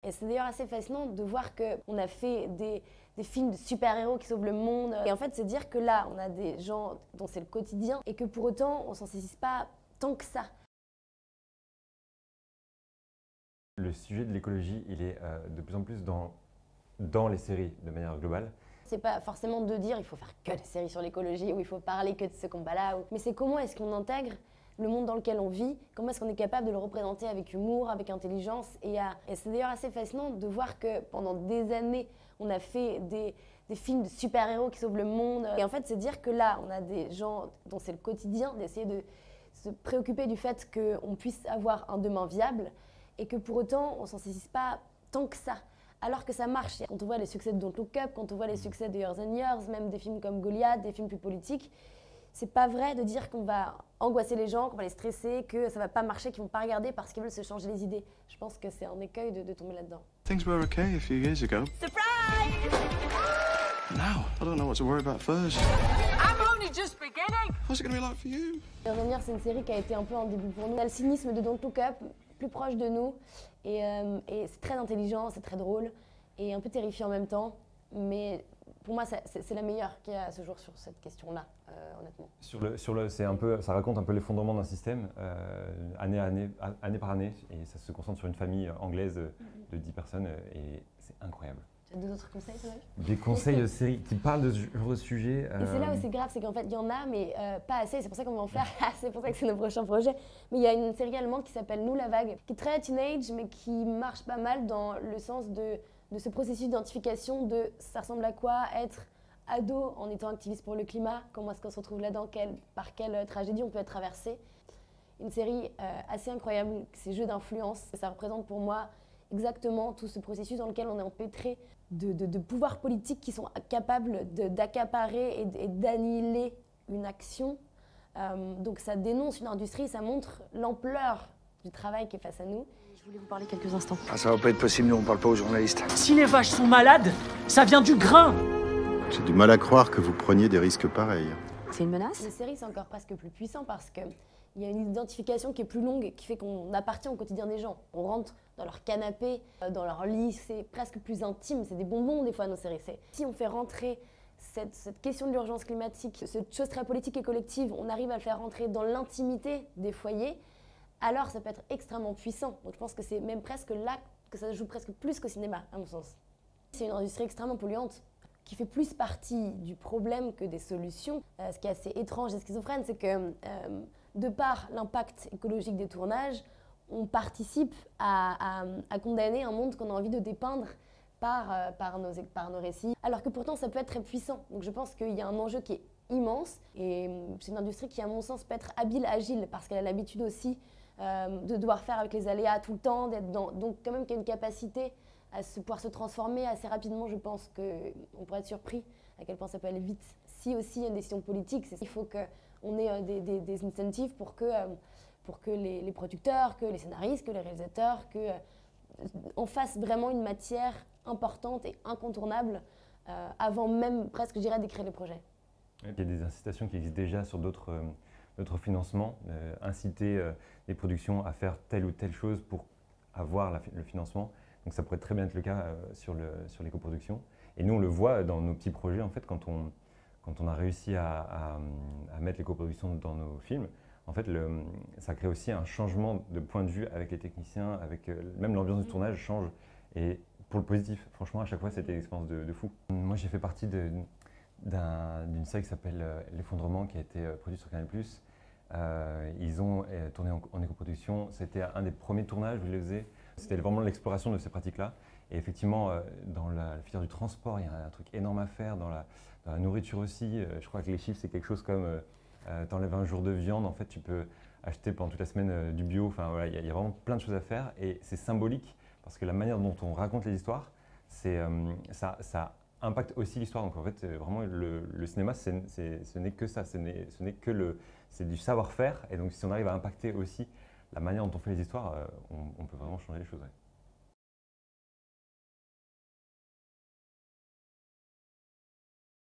Et c'est d'ailleurs assez fascinant de voir qu'on a fait des films de super-héros qui sauvent le monde. Et en fait, c'est dire que là, on a des gens dont c'est le quotidien et que pour autant, on s'en saisit pas tant que ça. Le sujet de l'écologie, il est de plus en plus dans les séries de manière globale. C'est pas forcément de dire il faut faire que des séries sur l'écologie ou il faut parler que de ce combat-là. Mais c'est comment est-ce qu'on intègre le monde dans lequel on vit, comment est-ce qu'on est capable de le représenter avec humour, avec intelligence. Et c'est d'ailleurs assez fascinant de voir que pendant des années, on a fait des films de super-héros qui sauvent le monde. Et en fait, c'est dire que là, on a des gens dont c'est le quotidien, d'essayer de se préoccuper du fait qu'on puisse avoir un demain viable et que pour autant, on ne s'en saisisse pas tant que ça. Alors que ça marche. Quand on voit les succès de Don't Look Up, quand on voit les succès de Years and Years, même des films comme Goliath, des films plus politiques, c'est pas vrai de dire qu'on va angoisser les gens, qu'on va les stresser, que ça va pas marcher, qu'ils vont pas regarder parce qu'ils veulent se changer les idées. Je pense que c'est un écueil de tomber là-dedans. Things were okay a few years ago. Surprise! Now, I don't know what to worry about first. I'm only just beginning. What's it going to be like for you? Years and Years, c'est une série qui a été un peu un début pour nous. On a le cynisme de Don't Look Up, plus proche de nous, et c'est très intelligent, c'est très drôle, et un peu terrifiant en même temps, mais pour moi, c'est la meilleure qu'il y a à ce jour sur cette question-là, honnêtement. Ça raconte un peu l'effondrement d'un système, année par année, et ça se concentre sur une famille anglaise de 10 personnes, et c'est incroyable. Tu as d'autres conseils, toi? Des conseils de séries qui parlent de ce genre de sujet. Et c'est là où c'est grave, c'est qu'en fait, il y en a, mais pas assez. C'est pour ça qu'on va en faire. C'est pour ça que c'est nos prochains projets. Mais il y a une série allemande qui s'appelle Nous la vague, qui est très teenage, mais qui marche pas mal dans le sens de ce processus d'identification de ça ressemble à quoi être ado en étant activiste pour le climat, comment est-ce qu'on se retrouve là-dedans, par quelle tragédie on peut être traversé. Une série assez incroyable, c'est Jeux d'influence. Ça représente pour moi exactement tout ce processus dans lequel on est empêtré de pouvoirs politiques qui sont capables d'accaparer et d'annihiler une action. Donc ça dénonce une industrie, ça montre l'ampleur du travail qui est face à nous. Je voulais vous parler quelques instants. Ah, ça va pas être possible, nous on parle pas aux journalistes. Si les vaches sont malades, ça vient du grain. J'ai du mal à croire que vous preniez des risques pareils. C'est une menace? Les séries, c'est encore presque plus puissant parce qu'il y a une identification qui est plus longue, qui fait qu'on appartient au quotidien des gens. On rentre dans leur canapé, dans leur lit, c'est presque plus intime, c'est des bonbons des fois nos séries. Si on fait rentrer cette question de l'urgence climatique, cette chose très politique et collective, on arrive à le faire rentrer dans l'intimité des foyers, alors ça peut être extrêmement puissant. Donc je pense que c'est même presque là que ça joue presque plus qu'au cinéma, à mon sens. C'est une industrie extrêmement polluante, qui fait plus partie du problème que des solutions. Ce qui est assez étrange et schizophrène, c'est que de par l'impact écologique des tournages, on participe à condamner un monde qu'on a envie de dépeindre par nos récits, alors que pourtant ça peut être très puissant. Donc je pense qu'il y a un enjeu qui est immense et c'est une industrie qui, à mon sens, peut être habile, agile, parce qu'elle a l'habitude aussi de devoir faire avec les aléas tout le temps, donc quand même qu'il y a une capacité à pouvoir se transformer assez rapidement. Je pense qu'on pourrait être surpris à quel point ça peut aller vite. Si aussi il y a une décision politique, il faut qu'on ait des incentives pour que les producteurs, que les scénaristes, que les réalisateurs, on fasse vraiment une matière importante et incontournable avant même presque, je dirais, d'écrire les projets. Il y a des incitations qui existent déjà sur d'autres financements, inciter les productions à faire telle ou telle chose pour avoir le financement. Donc ça pourrait très bien être le cas sur les coproductions. Et nous, on le voit dans nos petits projets, en fait, quand on a réussi à mettre les coproductions dans nos films. En fait, ça crée aussi un changement de point de vue avec les techniciens, même l'ambiance du tournage change. Et pour le positif, franchement, à chaque fois, c'était une expérience de fou. Moi, j'ai fait partie d'une série qui s'appelle L'Effondrement, qui a été produite sur Canal+. Ils ont tourné en écoproduction. C'était un des premiers tournages où ils le faisaient. C'était vraiment l'exploration de ces pratiques-là. Et effectivement, dans la filière du transport, il y a un truc énorme à faire. Dans la nourriture aussi, je crois que les chiffres, c'est quelque chose comme t'enlèves un jour de viande, en fait, tu peux acheter pendant toute la semaine du bio. Enfin, voilà, il y a vraiment plein de choses à faire. Et c'est symbolique parce que la manière dont on raconte les histoires, ça impacte aussi l'histoire. Donc en fait, vraiment, le cinéma, ce n'est que ça. C'est du savoir-faire. Et donc, si on arrive à impacter aussi la manière dont on fait les histoires, on peut vraiment changer les choses. Ouais.